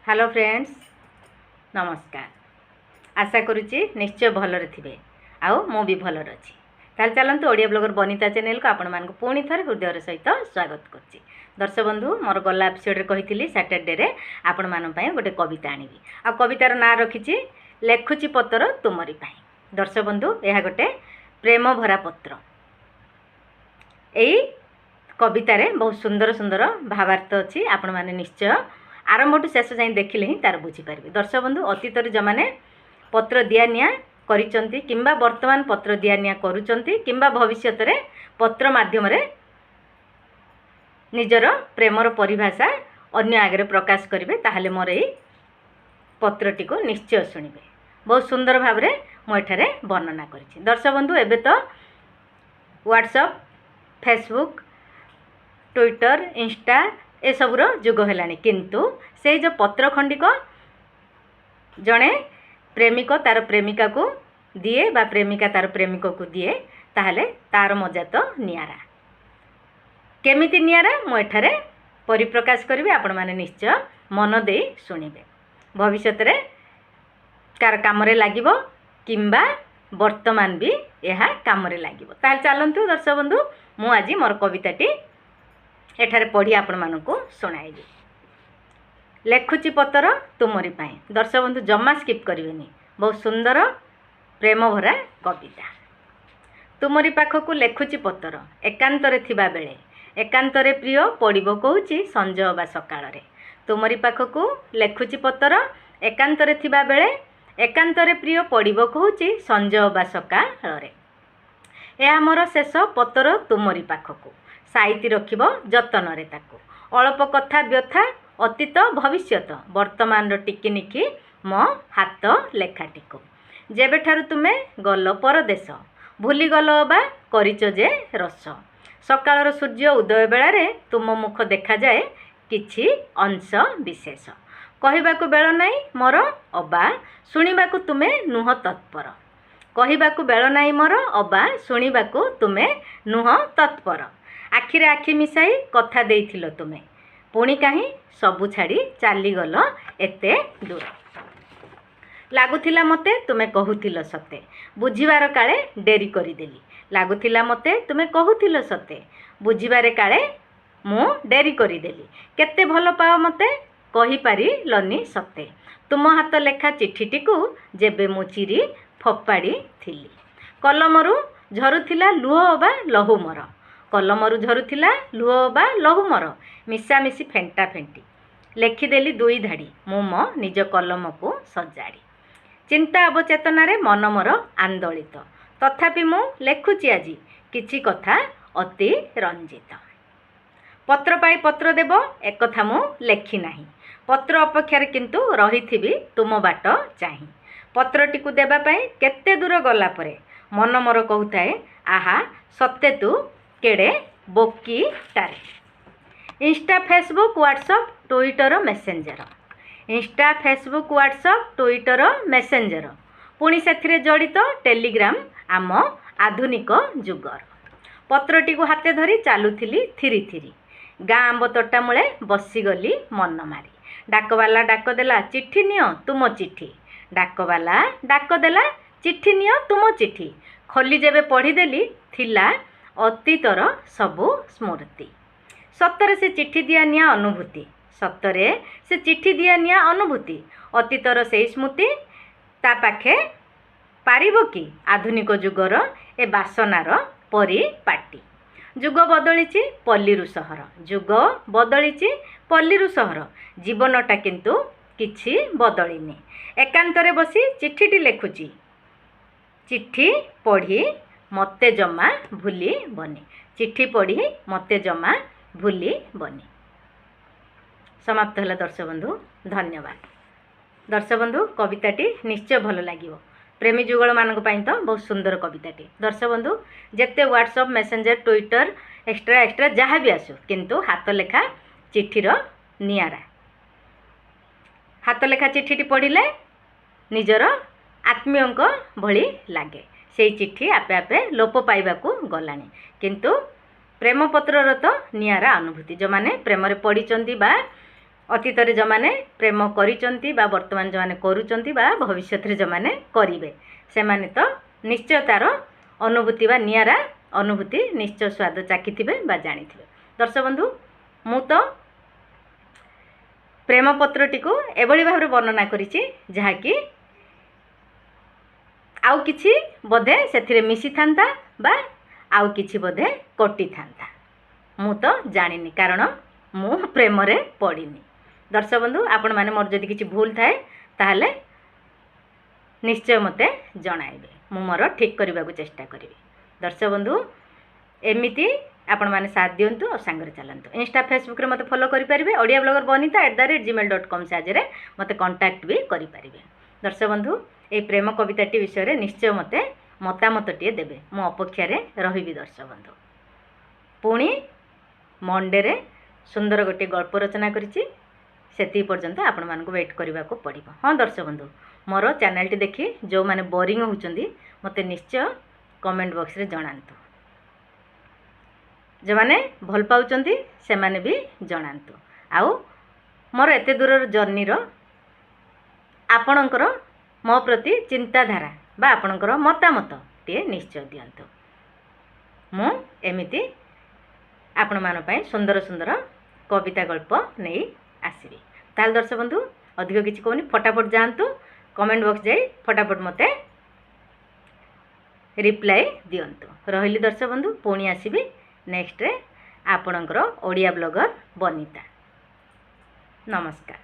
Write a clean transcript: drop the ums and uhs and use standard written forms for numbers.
Hello friends, नमस्कार। आशा करुच्ची निश्चय भलरे थिबे आउ मो भी भलरे अच्छी। ताल चलतु ओडिया ब्लॉगर बनिता चैनल को आपण मानक पुणी थरे हृदय सहित स्वागत करछि। दर्शक बंधु, मोर गला एपिसोड रे कहिथिली सैटरडे रे आपण मान पई गोटे कविता आनिबी। आ कवितार ना रखिछि लेखुछि पत्र तुमरी पई। दर्शक बंधु, यह गोटे प्रेम भरा पत्र। एई कवितार बहुत सुंदर सुंदर भावार्थ अच्छी। आपण माने निश्चय आरंभटू शेष जाए देखिले ही तार बुझीपारे। दर्शक बंधु, अतीत जो मैंने पत्र दिया निया करिसंती किंबा वर्तमान पत्र दिया निया करुचंती किंबा भविष्यत रे पत्र माध्यम रे निजर प्रेमर परिभाषा अन्य आगे प्रकाश करेंगे, ताहले मोर एई पत्रटी को निश्चय शुणिबे। बहुत सुंदर भाव में मुझे वर्णना करिछि। दर्शक बंधु, एबे तो व्हाट्सएप, फेसबुक, ट्विटर, इंस्टा ए सबुर जुग है, किंतु से जो पत्र खंडिक जड़े प्रेमिक तार प्रेमिका को दिए बा प्रेमिका तार प्रेमिक को दिए, ताहले तार मजा तो नियारा। केमिति नियारा मु एठारे परिप्रकाश करी, आपण माने निश्चय मन दे शुणिबे। भविष्यत रे कार काम रे लागिबो किंबा वर्तमान भी यह काम रे लागिबो। ताहले चलंतु दर्शक बंधु, मु आज मोर कविताटी एठारे पढ़ी आपण मानकु सुनाइबी। लेखुची पत्र तुमरी पाई। दर्शक बंधु, जमा स्किप करिवेनी। बहुत सुंदर प्रेम भरा कविता। तुमरी पाखकु लेखुची पत्र एकांतरे थिबा बेले, एकांतरे प्रिय पड़िबो कहूची संज बा सकाळ रे। तुमरी पाखकु लेखुची पत्र एकांतरे थिबा बेले, एकांतरे प्रिय पड़िबो कहूची संज बा सकाळ रे। ए मोर शेष पत्र तुमरी पाखकु, साइति रखिब जतन रे ताकू। अल्प कथा व्यथा अतीत भविष्यत वर्तमान टिकिनिखि मो हाथ लेखाटिको। जेबे ठारु तुमे गल परदेश, भूली गल बा करिच जे रस। सकाळर सूर्य उदय बेला रे तुम मुख देखा जाए किछि अंश विशेष। कहिबाकु बेल नाही मोर अबा, शुणिबाकु तुमे नुह तत्पर। कहिबाकु बेल नाही मोर अबा, शुणिबाकु तुमे नुह तत्पर। आखिरे आखि मिसाई कथा देइथिलो तुमे, पुणी काहे सबु छाड़ी चलीगल एते दूर। लागुथिला मते तुमे कहूथिलो सते, बुझिबार काले डेरी करिदेली। लागुथिला मते तुमे कहूथिलो सते, बुझिबारे काले मु डेरी करिदेली। केते भल पाओ मते कहि पारिलनी सते, तुम हाथ लेखा चिठीटीकू जेबे मु चिरी फोपाड़ी थिली। कलमरु झरुथिला लुह बा लहू मोर, कलमरु झरुथिला लुह बा लहू मोर। मिशामिशी फेंटा फेंटी लेखिदेली दुई धाड़ी, मु मो निज कलम को सजाड़ी। चिंता अवचेतन मन मोर आंदोलित, तथापि मु लेखुची आजी किछि कथा अति रंजित। पत्र पाई पत्र देव एक कथा मु लेखि नाही, पत्र अपेक्षार किंतु रहिथिबी तुम बाट चाही। पत्रटी को देबा पाई केते दूर गला परे मन मोर कहूଥାଏ, आहा सत्य तू केड़े बोकी टारे। Insta, Facebook, WhatsApp, Twitter, Messenger. Insta, Facebook, WhatsApp, Twitter, Messenger, पुणी से जड़ित टेलीग्राम आम आधुनिक जुगर। पत्रटी को हाथे धरी चलुथिली थिरी थिरी, गाँ आंब तोटा मूले बसीगली मन मारी। डाकवाला डाक देला चिट्ठी नियो तुम चिट्ठी, डाकवाला डाक देला चिट्ठी नियो तुम चिट्ठी। खोली जेबे पढ़ीदेली थिला अतीतर सबु स्मृति। सतरे से चिट्ठी दिया निया अनुभूति, सतरे से चिट्ठी दिया निया अनुभूति। अतीतर से स्मृति ता पाखे पारिबो कि आधुनिक जुगर ए बासनार परिपाटी। जुग बदलिची पल्लीरु सहर, जुग बदलिची पल्लीरु सहर, जीवनटा किंतु किछि बदलिनी। एकांतरे बसी चिट्ठीटी लेखुची, चिट्ठी पढ़ी मते जमा भूली बनी। चिट्ठी पढ़ी मते जमा भूली बनी। समाप्त है दर्शक बंधु, धन्यवाद। दर्शक बंधु, कविताटी निश्चय भल लगे। प्रेमी जुगल मानक पई तो बहुत सुंदर कविताटी। दर्शक बंधु, जेते WhatsApp, messenger, Twitter extra extra जहाँ भी आसु, किंतु हाथ लेखा चिठीर नियारा। हाथ लेखा चिठीटी पढ़िले निजर आत्मीयंक भली लागे। से चिट्ठी आपे आपे लोप पाइबाकू गलानी, किंतु प्रेम पत्रर तो नियारा अनुभूति। जो माने प्रेम रे पढ़ी बा ଅତୀତରେ ଯେଉଁମାନେ ପ୍ରେମ କରିଛନ୍ତି ବା ବର୍ତ୍ତମାନ ଯେଉଁମାନେ କରୁଛନ୍ତି ବା ଭବିଷ୍ୟତରେ ଯେଉଁମାନେ କରିବେ ସେମାନେ ତ ନିଶ୍ଚୟ ତା'ର ଅନୁଭୂତି ବା ନିଆରା ଅନୁଭୂତି ନିଶ୍ଚୟ ସ୍ୱାଦ ଚାଖିଥିବେ ବା ଜାଣିଥିବେ। ଦର୍ଶକ ବନ୍ଧୁ ମୁଁ ତ ପ୍ରେମପତ୍ରଟିକୁ ଏଭଳି ଭାବରେ ବର୍ଣ୍ଣନା କରିଛି ଯାହାକି ଆଉ କିଛି ବୋଧେ ସେଥିରେ ମିଶିଥାନ୍ତା ବା ଆଉ କିଛି ବୋଧେ କଟିଥାନ୍ତା। ମୁଁ ତ ଜାଣିନି କାରଣ ମୁଁ ପ୍ରେମରେ ପଡ଼ିନି। ଦର୍ଶକ ବନ୍ଧୁ ଆପଣମାନେ ମୋର ଯଦି କିଛି ଭୁଲ ଥାଏ ତାହେଲେ ନିଶ୍ଚୟ ମୋତେ ଜଣାଇବେ, ମୁଁ ମୋର ଠିକ୍ କରିବାକୁ ଚେଷ୍ଟା କରିବି। ଦର୍ଶକ ବନ୍ଧୁ ଏମିତି ଆପଣମାନେ ସାଥ ଦିଅନ୍ତୁ ଆଉ ସାଙ୍ଗରେ ଚାଲନ୍ତୁ। ଇନଷ୍ଟା ଫେସବୁକ୍ରେ ମୋତେ ଫଲୋ କରିପାରିବେ, ଓଡ଼ିଆ ବ୍ଲଗର ବନିତା @gmail.com ସାହାଯ୍ୟରେ ମୋତେ କଣ୍ଟାକ୍ଟ ବି କରିପାରିବେ। ଦର୍ଶକ ବନ୍ଧୁ এই ପ୍ରେମ କବିତାଟି ବିଷୟରେ ନିଶ୍ଚୟ ମୋତେ ମତାମତଟିଏ ଦେବେ, ମୁଁ ଅପେକ୍ଷାରେ ରହିବି। ଦର୍ଶକ ବନ୍ଧୁ ପୁଣି ମଣ୍ଡେରେ ସୁନ୍ଦର ଗୋଟିଏ ଗଳ୍ପ ରଚନା କରିଛି, ସେତିକି ପର୍ଯ୍ୟନ୍ତ ଆପଣମାନଙ୍କୁ ୱେଟ୍ କରିବାକୁ ପଡ଼ିବ। ହଁ ଦର୍ଶକ ବନ୍ଧୁ ମୋର ଚ୍ୟାନେଲଟି ଦେଖି ଯେଉଁମାନେ ବୋରିଂ ହେଉଛନ୍ତି ମୋତେ ନିଶ୍ଚୟ କମେଣ୍ଟ ବକ୍ସରେ ଜଣାନ୍ତୁ, ଯେଉଁମାନେ ଭଲ ପାଉଛନ୍ତି ସେମାନେ ବି ଜଣାନ୍ତୁ। ଆଉ ମୋର ଏତେ ଦୂରର ଜର୍ଣ୍ଣିର ଆପଣଙ୍କର ମୋ ପ୍ରତି ଚିନ୍ତାଧାରା ବା ଆପଣଙ୍କର ମତାମତଟିଏ ନିଶ୍ଚୟ ଦିଅନ୍ତୁ। ମୁଁ ଏମିତି ଆପଣମାନଙ୍କ ପାଇଁ ସୁନ୍ଦର ସୁନ୍ଦର କବିତା ଗଳ୍ପ ନେଇ ଆସିବି। ତାହେଲେ ଦର୍ଶକ ବନ୍ଧୁ ଅଧିକ କିଛି କହୁନି, ଫଟାଫଟ ଯାଆନ୍ତୁ କମେଣ୍ଟ ବକ୍ସ ଯାଇ ଫଟାଫଟ ମୋତେ ରିପ୍ଲାଏ ଦିଅନ୍ତୁ। ରହିଲି ଦର୍ଶକ ବନ୍ଧୁ, ପୁଣି ଆସିବି ନେକ୍ସଟରେ ଆପଣଙ୍କର ଓଡ଼ିଆ ବ୍ଲଗର ବନିତା। ନମସ୍କାର।